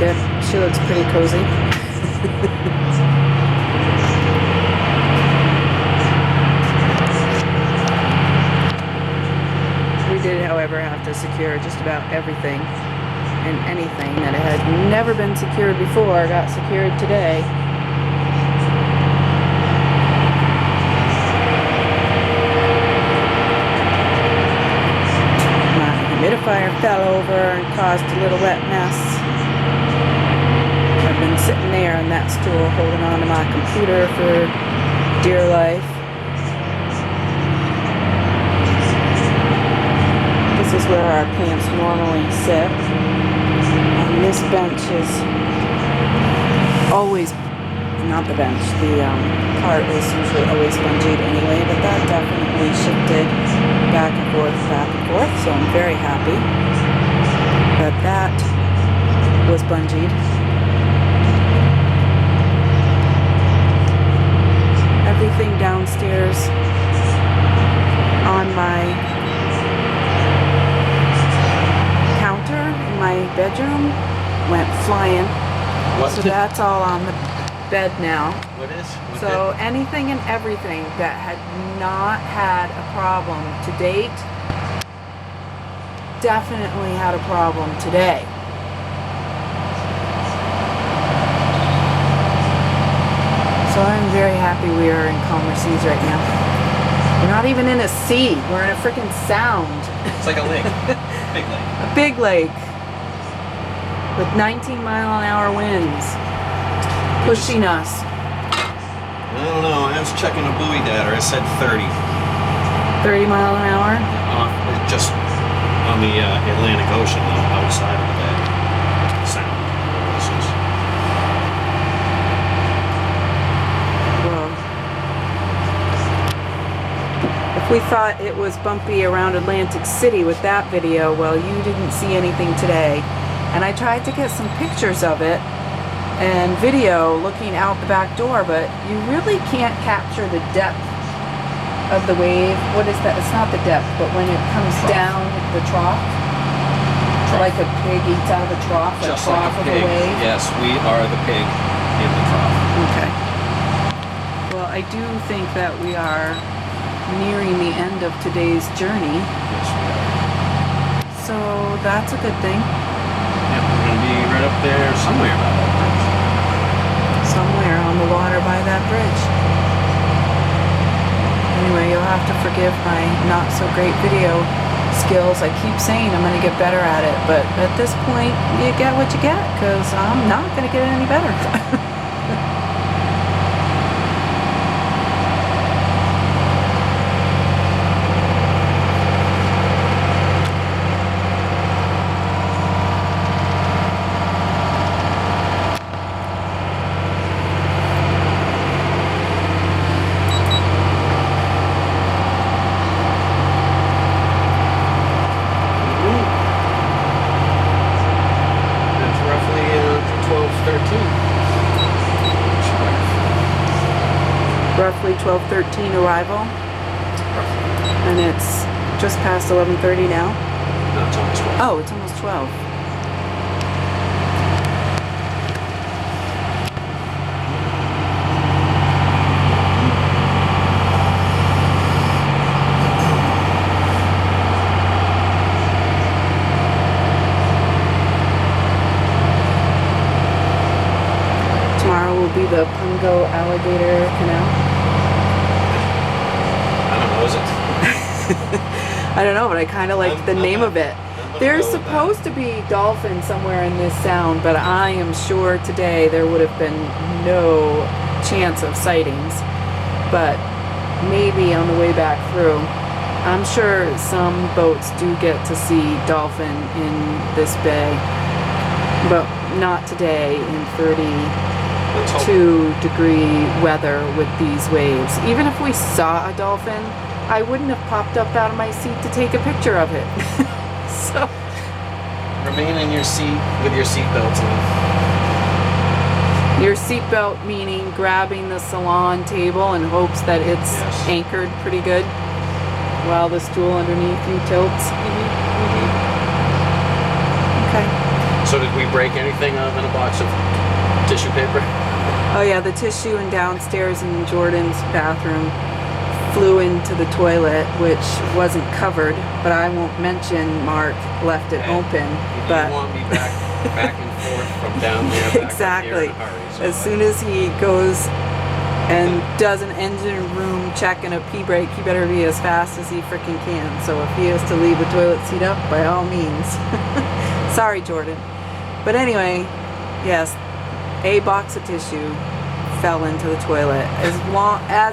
cleaned it. She looks pretty cozy. We did, however, have to secure just about everything and anything that had never been secured before got secured today. My humidifier fell over and caused a little wet mess. I've been sitting there on that stool holding on to my computer for dear life. This is where our plants normally sit. And this bench is always, not the bench, the cart is usually always bungeed anyway, but that definitely shifted back and forth, so I'm very happy that that was bungeed. Everything downstairs on my counter in my bedroom went flying. So that's all on the bed now. What is? So anything and everything that had not had a problem to date definitely had a problem today. So I'm very happy we are in calmer seas right now. We're not even in a sea. We're in a freaking sound. It's like a lake. Big lake. A big lake. With 19-mile-an-hour winds pushing us. I don't know. I was checking a buoy data. It said 30. 30 mile an hour? Just on the Atlantic Ocean, outside of the bay. Sound. This is. Well, if we thought it was bumpy around Atlantic City with that video, well, you didn't see anything today. And I tried to get some pictures of it and video looking out the back door, but you really can't capture the depth of the wave. What is that? It's not the depth, but when it comes down the trough, like a pig eats out of a trough, Just a trough like a of pig. a wave. Yes, we are the pig in the trough. Okay. Well, I do think that we are nearing the end of today's journey, Yes, we are. so that's a good thing. Yep, we're going to be right up there somewhere by that bridge. Somewhere on the water by that bridge. Anyway, you'll have to forgive my not so great video skills. I keep saying I'm going to get better at it, but at this point, you get what you get, because I'm not going to get any better. That's roughly 12:13. Roughly 12:13 arrival, and it's just past 11:30 now. No, it's almost 12. Oh, it's almost 12. Tomorrow will be the Pungo Alligator Canal. I don't know, is it? I don't know, but I kind of like the name of it. There's supposed to be dolphins somewhere in this sound, but I am sure today there would have been no chance of sightings. But maybe on the way back through, I'm sure some boats do get to see dolphin in this bay, but not today in 32-degree weather with these waves. Even if we saw a dolphin, I wouldn't have popped up out of my seat to take a picture of it. So Remain in your seat with your seatbelt on. your seatbelt meaning grabbing the salon table in hopes that it's Yes. anchored pretty good while the stool underneath you tilts. Okay. So did we break anything other than a box of tissue paper? Oh yeah, the tissue in downstairs in Jordan's bathroom flew into the toilet, which wasn't covered, but I won't mention Mark left it open. You But want me back and forth from down there back exactly. up here in a hurry, so As soon as he goes and does an engine room check and a pee break, he better be as fast as he freaking can. So if he has to leave the toilet seat up, by all means. Sorry, Jordan. But anyway, yes, a box of tissue fell into the toilet, as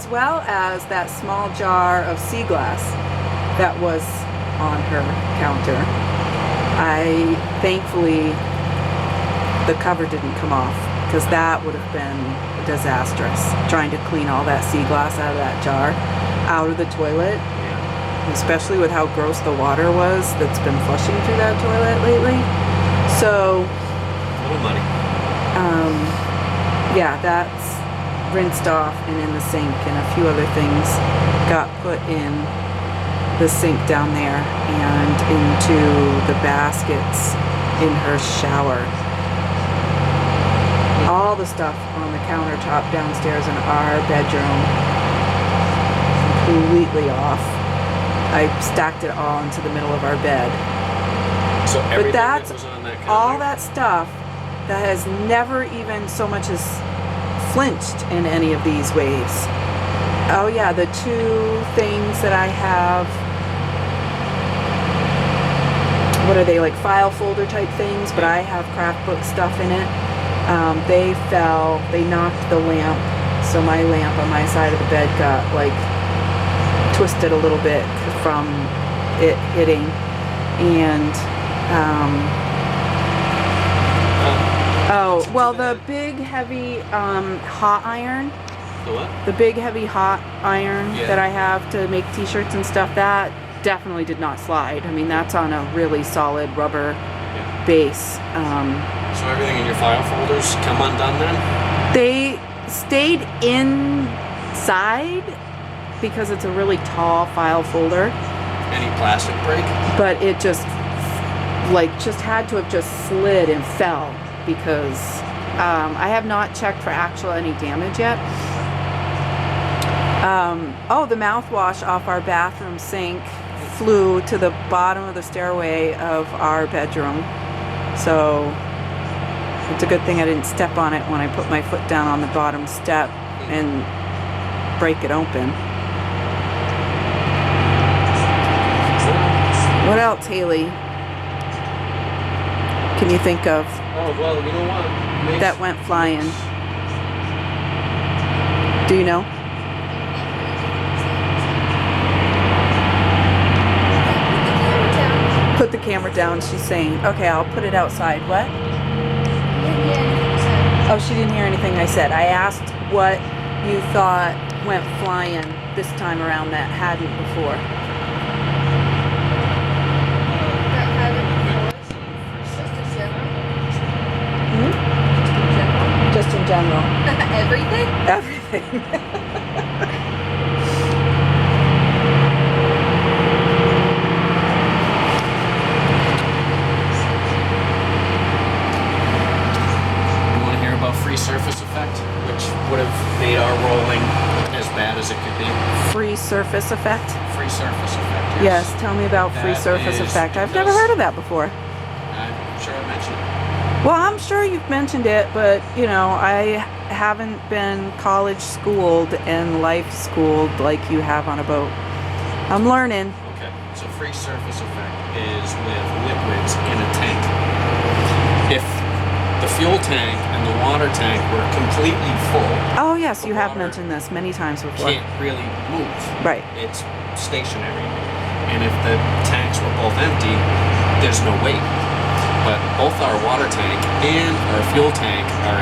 well as that small jar of sea glass that was on her counter. Thankfully, the cover didn't come off, because that would have been disastrous, trying to clean all that sea glass out of that jar out of the toilet, especially with how gross the water was that's been flushing through that toilet lately. So A little muddy. yeah, that's rinsed off and in the sink, and a few other things got put in the sink down there and into the baskets in her shower. All the stuff on the countertop downstairs in our bedroom completely off. I stacked it all into the middle of our bed. So everything that that's was on that counter, all that stuff that has never even so much as flinched in any of these ways. Oh yeah, the two things that I have, what are they, like file folder type things, but I have craft book stuff in it. They fell, they knocked the lamp, so my lamp on my side of the bed got like twisted a little bit from it hitting. And oh, well, the big heavy hot iron, the what? the big heavy hot iron Yeah. that I have to make t-shirts and stuff, that definitely did not slide. I mean, that's on a really solid rubber Yeah. base. So everything in your file folders come undone then? They stayed inside because it's a really tall file folder, Any plastic break? but it just had to have just slid and fell, because I have not checked for actual any damage yet. Oh, the mouthwash off our bathroom sink flew to the bottom of the stairway of our bedroom. So it's a good thing I didn't step on it when I put my foot down on the bottom step and break it open. What else, Haley, can you think of Oh, well, you know what? that went flying? Do you know? Put the camera down, she's saying. Okay, I'll put it outside. What? Oh, she didn't hear anything I said. I asked what you thought went flying this time around that hadn't before. Just in general. Everything? Everything. You want to hear about free surface effect, which would have made our rolling as bad as it could be? Free surface effect? Free surface effect. Yes, tell me about free That surface is effect. I've never because- heard of that before. I'm sure I mentioned it. Well, I'm sure you've mentioned it, but you know, I haven't been college schooled and life schooled like you have on a boat. I'm learning. Okay, so free surface effect is with liquids in a tank. If the fuel tank and the water tank were completely full, Oh yes, The you have water mentioned this many times before. can't really move. Right. It's stationary. And if the tanks were both empty, there's no weight. But both our water tank and our fuel tank are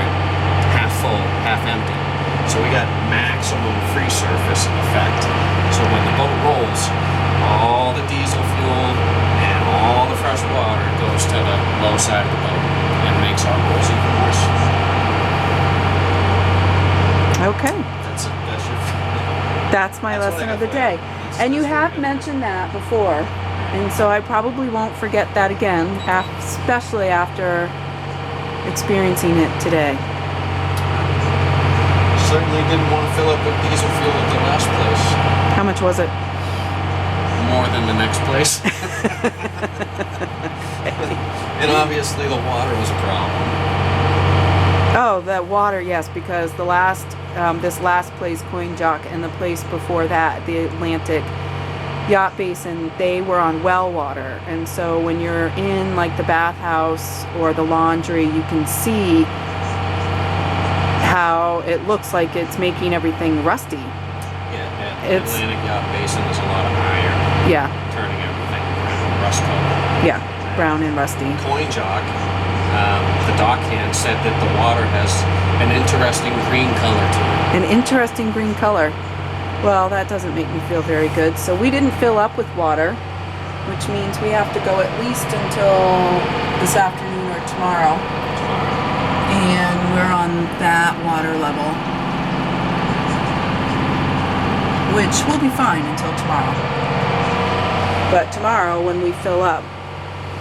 half full, half empty. So we got maximum free surface effect. So when the boat rolls, all the diesel fuel and all the fresh water goes to the low side of the boat and makes our rolls even worse. Okay. That's your. That's my That's what lesson I of the got for you. day. That's- And you that's have very good. mentioned that before. And so I probably won't forget that again, especially after experiencing it today. Certainly didn't want to fill up with diesel fuel at the last place. How much was it? More than the next place. And obviously the water was a problem. Oh, the water, yes, because the last, this last place, Coinjock, and the place before that, the Atlantic Yacht Basin, they were on well water. And so when you're in like the bathhouse or the laundry, you can see how it looks like it's making everything rusty. Yeah, at It's- Atlantic Yacht Basin, there's a lot of iron Yeah, turning everything brown, rust color. yeah, brown and rusty. Coinjock, the dockhand said that the water has an interesting green color to it. An interesting green color. Well, that doesn't make me feel very good. So we didn't fill up with water, which means we have to go at least until this afternoon or tomorrow. And we're on that water level, which will be fine until tomorrow. But tomorrow, when we fill up,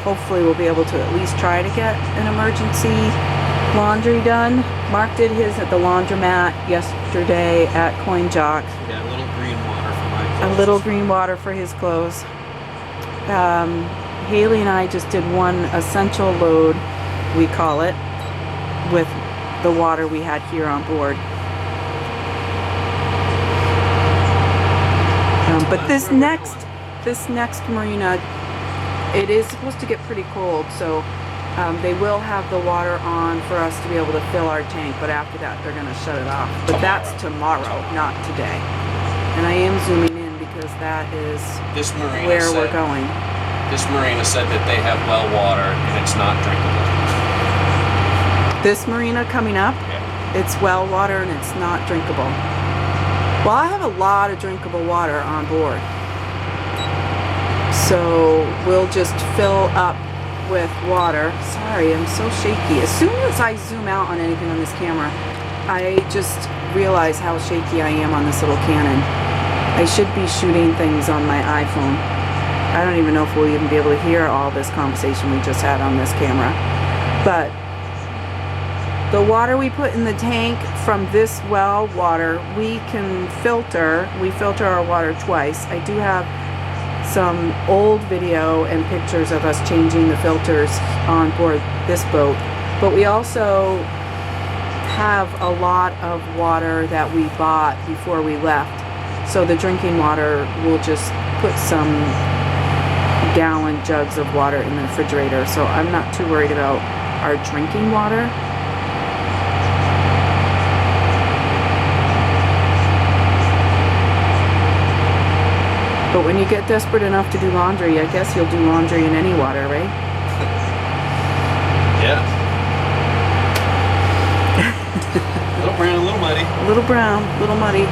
hopefully we'll be able to at least try to get an emergency laundry done. Mark did his at the laundromat yesterday at Coinjock. Yeah, a little green water for my A clothes. little green water for his clothes. Haley and I just did one essential load, we call it, with the water we had here on board. But this next marina, it is supposed to get pretty cold, so they will have the water on for us to be able to fill our tank, but after that they're going to shut it off. But that's tomorrow, not today. And I am zooming in because that is This marina where said, we're going. This marina said that they have well water and it's not drinkable. This marina coming up, Yeah. it's well water and it's not drinkable. Well, I have a lot of drinkable water on board. So we'll just fill up with water. Sorry, I'm so shaky. As soon as I zoom out on anything on this camera, I just realize how shaky I am on this little Canon. I should be shooting things on my iPhone. I don't even know if we'll even be able to hear all this conversation we just had on this camera. But the water we put in the tank from this well water, we can filter. We filter our water twice. I do have some old video and pictures of us changing the filters on board this boat. But we also have a lot of water that we bought before we left. So the drinking water, we'll just put some gallon jugs of water in the refrigerator. So I'm not too worried about our drinking water. But when you get desperate enough to do laundry, I guess you'll do laundry in any water, right? Yeah. Little brown, a little muddy. A little brown, a little muddy.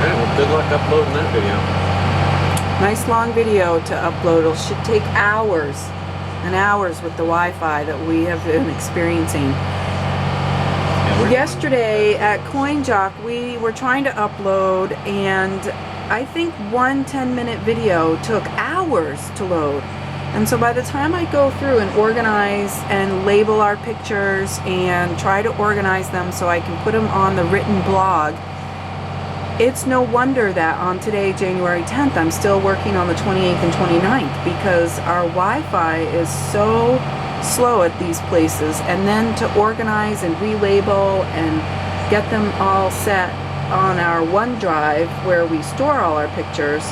Alright, well, good luck uploading that video. Nice long video to upload. It should take hours and hours with the Wi-Fi that we have been experiencing. Yeah, Yesterday at Coinjock, we were trying to upload, and I think one 10-minute video took hours to load. And so by the time I go through and organize and label our pictures and try to organize them so I can put them on the written blog, it's no wonder that on today, January 10th, I'm still working on the 28th and 29th because our Wi-Fi is so slow at these places. And then to organize and relabel and get them all set on our OneDrive where we store all our pictures.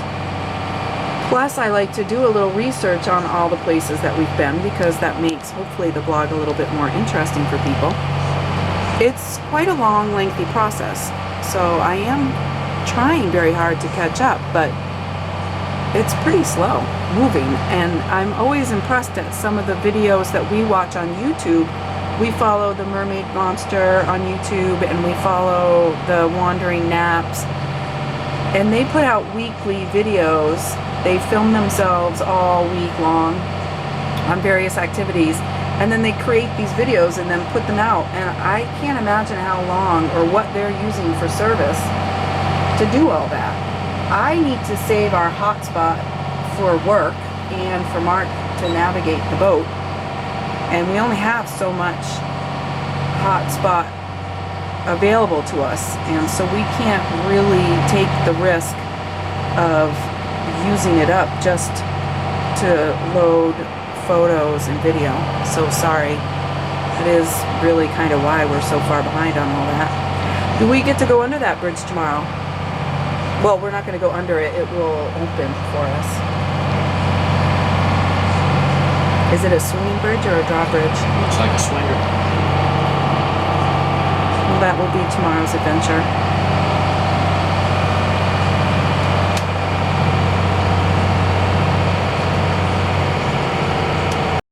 Plus, I like to do a little research on all the places that we've been because that makes hopefully the blog a little bit more interesting for people. It's quite a long, lengthy process. So I am trying very hard to catch up, but it's pretty slow moving. And I'm always impressed at some of the videos that we watch on YouTube. We follow the Mermaid Monster on YouTube and we follow the Wandering Naps. And they put out weekly videos. They film themselves all week long on various activities. And then they create these videos and then put them out. And I can't imagine how long or what they're using for service to do all that. I need to save our hotspot for work and for Mark to navigate the boat. And we only have so much hotspot available to us, and so we can't really take the risk of using it up just to load photos and video. So sorry. That is really kind of why we're so far behind on all that. Do we get to go under that bridge tomorrow? Well, we're not going to go under it. It will open for us. Is it a swinging bridge or a drawbridge? Looks like a swinger. Well, that will be tomorrow's adventure.